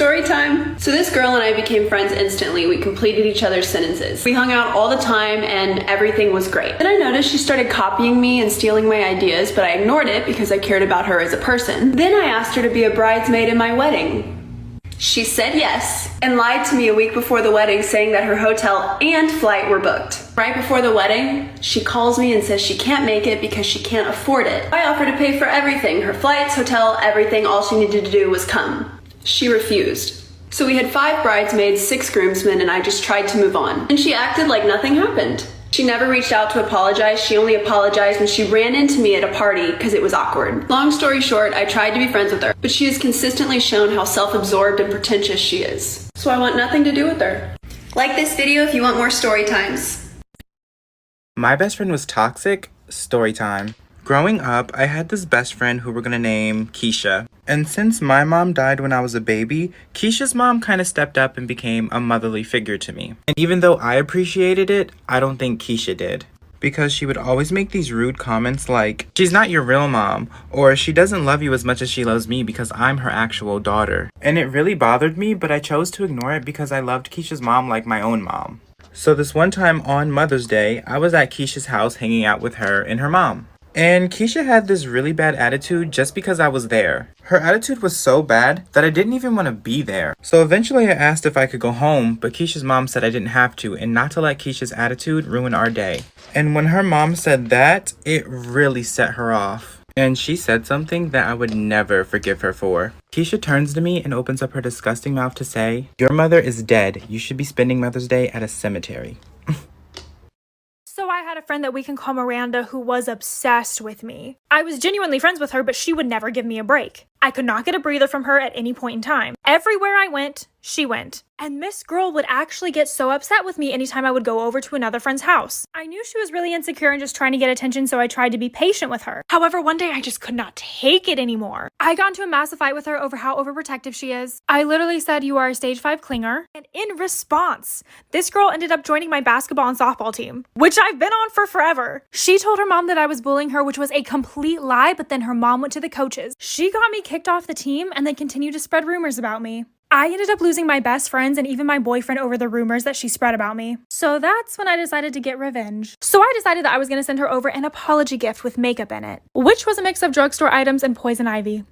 story time. So this girl and I became friends instantly. We completed each other's sentences. We hung out all the time and everything was great. Then I noticed she started copying me and stealing my ideas, but I ignored it because I cared about her as a person. Then I asked her to be a bridesmaid in my wedding. She said yes and lied to me a week before the wedding, saying that her hotel and flight were booked. Right before the wedding, she calls me and says she can't make it because she can't afford it. I offered to pay for everything, her flights, hotel, everything. All she needed to do was come. She refused. So we had 5 bridesmaids, 6 groomsmen, and I just tried to move on. And she acted like nothing happened. She never reached out to apologize. She only apologized when she ran into me at a party because it was awkward. Long story short, I tried to be friends with her, but she has consistently shown how self-absorbed and pretentious she is. So I want nothing to do with her. Like this video if you want more story times. My best friend was toxic. Story time. Growing up, I had this best friend who we're gonna name Keisha. And since my mom died when I was a baby, Keisha's mom kind of stepped up and became a motherly figure to me. And even though I appreciated it, I don't think Keisha did. Because she would always make these rude comments like, she's not your real mom, or she doesn't love you as much as she loves me because I'm her actual daughter. And it really bothered me, but I chose to ignore it because I loved Keisha's mom like my own mom. So this one time on Mother's Day, I was at Keisha's house hanging out with her and her mom. And Keisha had this really bad attitude just because I was there. Her attitude was so bad that I didn't even want to be there. So eventually I asked if I could go home, but Keisha's mom said I didn't have to and not to let Keisha's attitude ruin our day. And when her mom said that, it really set her off. And she said something that I would never forgive her for. Keisha turns to me and opens up her disgusting mouth to say, "Your mother is dead. You should be spending Mother's Day at a cemetery." So I had a friend that we can call Miranda who was obsessed with me. I was genuinely friends with her, but she would never give me a break. I could not get a breather from her at any point in time. Everywhere I went, she went. And this girl would actually get so upset with me anytime I would go over to another friend's house. I knew she was really insecure and just trying to get attention, so I tried to be patient with her. However, one day I just could not take it anymore. I got into a massive fight with her over how overprotective she is. I literally said, "You are a stage 5 clinger." And in response, this girl ended up joining my basketball and softball team, which I've been on for forever. She told her mom that I was bullying her, which was a complete lie, but then her mom went to the coaches. She got me kicked off the team and then continued to spread rumors about me. I ended up losing my best friends and even my boyfriend over the rumors that she spread about me. So that's when I decided to get revenge. So I decided that I was going to send her over an apology gift with makeup in it, which was a mix of drugstore items and poison ivy.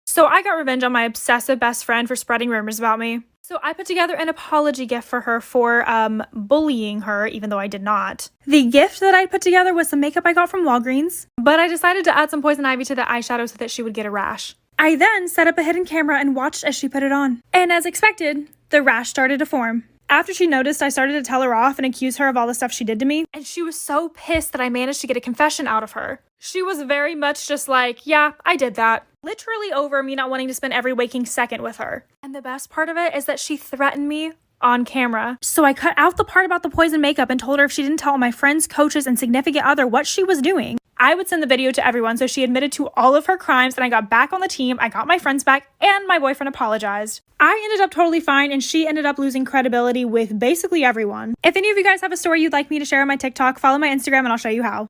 So I got revenge on my obsessive best friend for spreading rumors about me. So I put together an apology gift for her for bullying her, even though I did not. The gift that I put together was some makeup I got from Walgreens, but I decided to add some poison ivy to the eyeshadow so that she would get a rash. I then set up a hidden camera and watched as she put it on. And as expected, the rash started to form. After she noticed, I started to tell her off and accuse her of all the stuff she did to me. And she was so pissed that I managed to get a confession out of her. She was very much just like, "Yeah, I did that." Literally over me not wanting to spend every waking second with her. And the best part of it is that she threatened me on camera. So I cut out the part about the poison makeup and told her if she didn't tell my friends, coaches, and significant other what she was doing, I would send the video to everyone. So she admitted to all of her crimes and I got back on the team. I got my friends back and my boyfriend apologized. I ended up totally fine and she ended up losing credibility with basically everyone. If any of you guys have a story you'd like me to share on my TikTok, follow my Instagram and I'll show you how.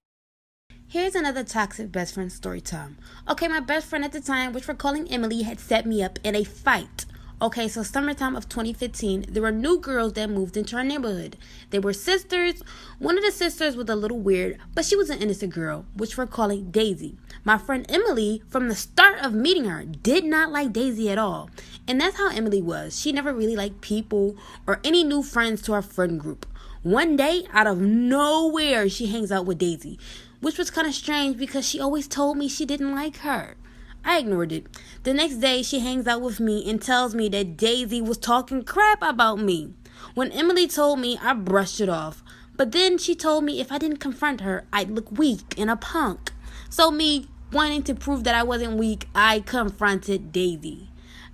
Here's another toxic best friend story time. Okay, my best friend at the time, which we're calling Emily, had set me up in a fight. Okay, so summertime of 2015, there were new girls that moved into our neighborhood. They were sisters. One of the sisters was a little weird, but she was an innocent girl, which we're calling Daisy. My friend Emily, from the start of meeting her, did not like Daisy at all. And that's how Emily was. She never really liked people or any new friends to our friend group. One day, out of nowhere, she hangs out with Daisy, which was kind of strange because she always told me she didn't like her. I ignored it. The next day, she hangs out with me and tells me that Daisy was talking crap about me. When Emily told me, I brushed it off. But then she told me if I didn't confront her, I'd look weak and a punk. So me wanting to prove that I wasn't weak, I confronted Daisy.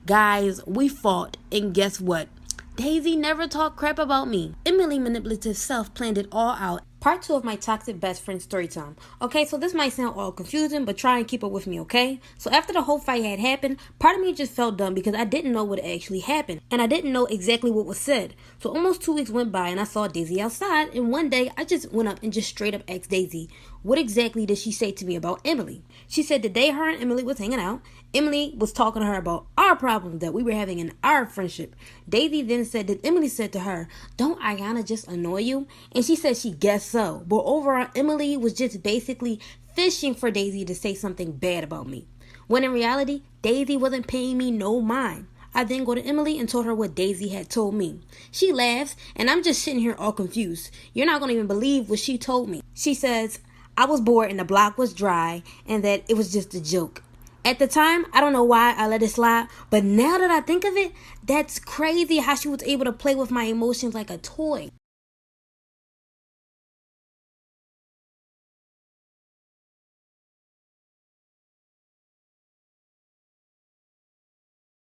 Guys, we fought, and guess what? Daisy never talked crap about me. Emily manipulative self planned it all out. Part 2 of my toxic best friend story time. Okay, so this might sound all confusing, but try and keep up with me, okay? So after the whole fight had happened, part of me just felt dumb because I didn't know what actually happened. And I didn't know exactly what was said. So almost 2 weeks went by and I saw Daisy outside. And one day, I just went up and just straight up asked Daisy, What exactly did she say to me about Emily? She said the day her and Emily was hanging out, Emily was talking to her about our problems that we were having in our friendship. Daisy then said that Emily said to her, "Don't Ayana just annoy you?" And she said she guessed so. But overall, Emily was just basically fishing for Daisy to say something bad about me. When in reality, Daisy wasn't paying me no mind. I then go to Emily and told her what Daisy had told me. She laughs, and I'm just sitting here all confused. You're not going to even believe what she told me. She says, I was bored and the block was dry, and that it was just a joke. At the time, I don't know why I let it slide, but now that I think of it, that's crazy how she was able to play with my emotions like a toy.